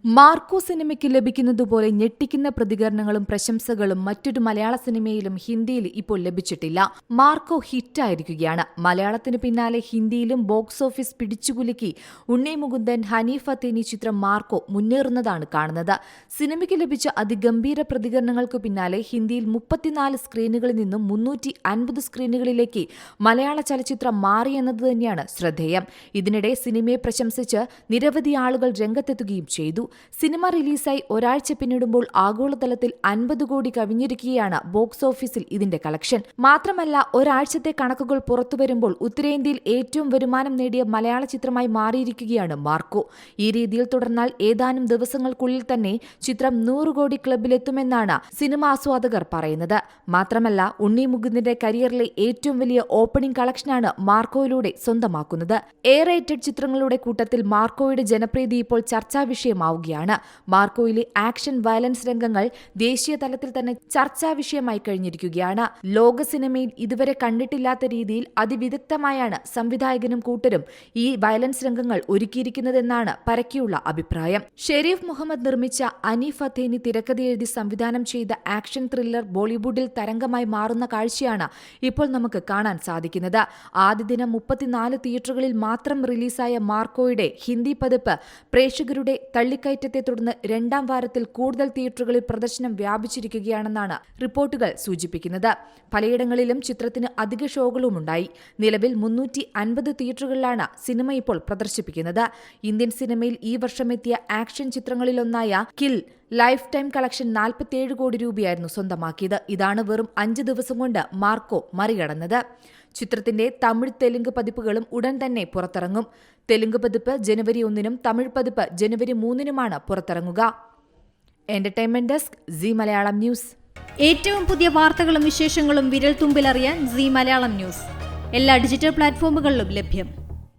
Marco സിനിമയ്ക്ക് ലഭിക്കുന്നതുപോലെ ഞെട്ടിക്കുന്ന പ്രതികരണങ്ങളും പ്രശംസകളും മറ്റൊരു മലയാള സിനിമയിലും ഹിന്ദിയിൽ ഇപ്പോൾ ലഭിച്ചിട്ടില്ല. മാർക്കോ ഹിറ്റായിരിക്കുകയാണ്. മലയാളത്തിന് പിന്നാലെ ഹിന്ദിയിലും ബോക്സ് ഓഫീസ് പിടിച്ചുകുലുക്കി ഉണ്ണി മുകുന്ദൻ, ഹനീഫ തേനി ചിത്രം മാർക്കോ മുന്നേറുന്നതാണ് കാണുന്നത്. സിനിമയ്ക്ക് ലഭിച്ച അതിഗംഭീര പ്രതികരണങ്ങൾക്കു പിന്നാലെ ഹിന്ദിയിൽ 34 സ്ക്രീനുകളിൽ നിന്നും 350 സ്ക്രീനുകളിലേക്ക് മലയാള ചലച്ചിത്രം മാറിയെന്നത് തന്നെയാണ് ശ്രദ്ധേയം. ഇതിനിടെ സിനിമയെ പ്രശംസിച്ച് നിരവധി ആളുകൾ രംഗത്തെത്തുകയും ചെയ്തു. സിനിമ റിലീസായി ഒരാഴ്ച പിന്നിടുമ്പോൾ ആഗോളതലത്തിൽ 50 കോടി കവിഞ്ഞിരിക്കുകയാണ് ബോക്സ് ഓഫീസിൽ ഇതിന്റെ കളക്ഷൻ. മാത്രമല്ല, ഒരാഴ്ചത്തെ കണക്കുകൾ പുറത്തുവരുമ്പോൾ ഉത്തരേന്ത്യയിൽ ഏറ്റവും വരുമാനം നേടിയ മലയാള ചിത്രമായി മാറിയിരിക്കുകയാണ് മാർക്കോ. ഈ രീതിയിൽ തുടർന്നാൽ ഏതാനും ദിവസങ്ങൾക്കുള്ളിൽ തന്നെ ചിത്രം 100 കോടി ക്ലബിലെത്തുമെന്നാണ് സിനിമാ ആസ്വാദകർ പറയുന്നത്. മാത്രമല്ല, ഉണ്ണി മുകുന്ദന്റെ കരിയറിലെ ഏറ്റവും വലിയ ഓപ്പണിംഗ് കളക്ഷനാണ് മാർക്കോയിലൂടെ സ്വന്തമാക്കുന്നത്. എ റേറ്റഡ് ചിത്രങ്ങളുടെ കൂട്ടത്തിൽ മാർക്കോയുടെ ജനപ്രീതി ഇപ്പോൾ ചർച്ചാ വിഷയമാവുകയാണ്. മാർക്കോയിലെ ആക്ഷൻ വയലൻസ് രംഗങ്ങൾ ദേശീയ തലത്തിൽ തന്നെ ചർച്ചാ വിഷയമായി കഴിഞ്ഞിരിക്കുകയാണ്. ലോക സിനിമയിൽ ഇതുവരെ കണ്ടിട്ടില്ലാത്ത രീതിയിൽ അതിവിദഗ്ധമായാണ് സംവിധായകനും കൂട്ടരും ഈ വയലൻസ് രംഗങ്ങൾ ഒരുക്കിയിരിക്കുന്നതെന്നാണ് പരക്കെയുള്ള അഭിപ്രായം. ഷെരീഫ് മുഹമ്മദ് നിർമ്മിച്ച ഹനീഫ തേനി തിരക്കഥയെഴുതി സംവിധാനം ചെയ്ത ആക്ഷൻ ത്രില്ലർ ബോളിവുഡിൽ തരംഗമായി മാറുന്ന കാഴ്ചയാണ് ഇപ്പോൾ നമുക്ക് കാണാൻ സാധിക്കുന്നത്. ആദ്യ ദിനം 34 തിയേറ്ററുകളിൽ മാത്രം റിലീസായ മാർക്കോയുടെ ഹിന്ദി പതിപ്പ് പ്രേക്ഷകരുടെ തള്ളിക്കയറ്റത്തെ തുടർന്ന് രണ്ടാം വാരത്തിൽ കൂടുതൽ തിയേറ്ററുകളിൽ പ്രദർശനം വ്യാപിച്ചിരിക്കുകയാണെന്നാണ് റിപ്പോർട്ടുകൾ സൂചിപ്പിക്കുന്നത്. പലയിടങ്ങളിലും ചിത്രത്തിന് അധിക ഷോകളുമുണ്ടായി. നിലവിൽ 350 തിയേറ്ററുകളിലാണ് സിനിമ ഇപ്പോൾ പ്രദർശിപ്പിക്കുന്നത്. ഇന്ത്യൻ സിനിമയിൽ ഈ വർഷമെത്തിയ ആക്ഷൻ ചിത്രങ്ങളിലൊന്നായ കിൽ ലൈഫ് ടൈം കളക്ഷൻ 47 കോടി രൂപയായിരുന്നു സ്വന്തമാക്കിയത്. ഇതാണ് വെറും 5 ദിവസം കൊണ്ട് മാർക്കോ മറികടന്നത്. ചിത്രത്തിന്റെ തമിഴ്, തെലുങ്ക് പതിപ്പുകളും ഉടൻ തന്നെ പുറത്തിറങ്ങും. തെലുങ്ക് പതിപ്പ് ജനുവരി 1-നും തമിഴ് പതിപ്പ് ജനുവരി 3-നുമാണ് പുറത്തിറങ്ങുക. Entertainment desk, Zee Malayalam news. ഏറ്റവും പുതിയ വാർത്തകളും വിശേഷങ്ങളും വിരൽ തുമ്പിലറിയാൻ സി മലയാളം ന്യൂസ് എല്ലാ ഡിജിറ്റൽ പ്ലാറ്റ്ഫോമുകളിലും ലഭ്യം.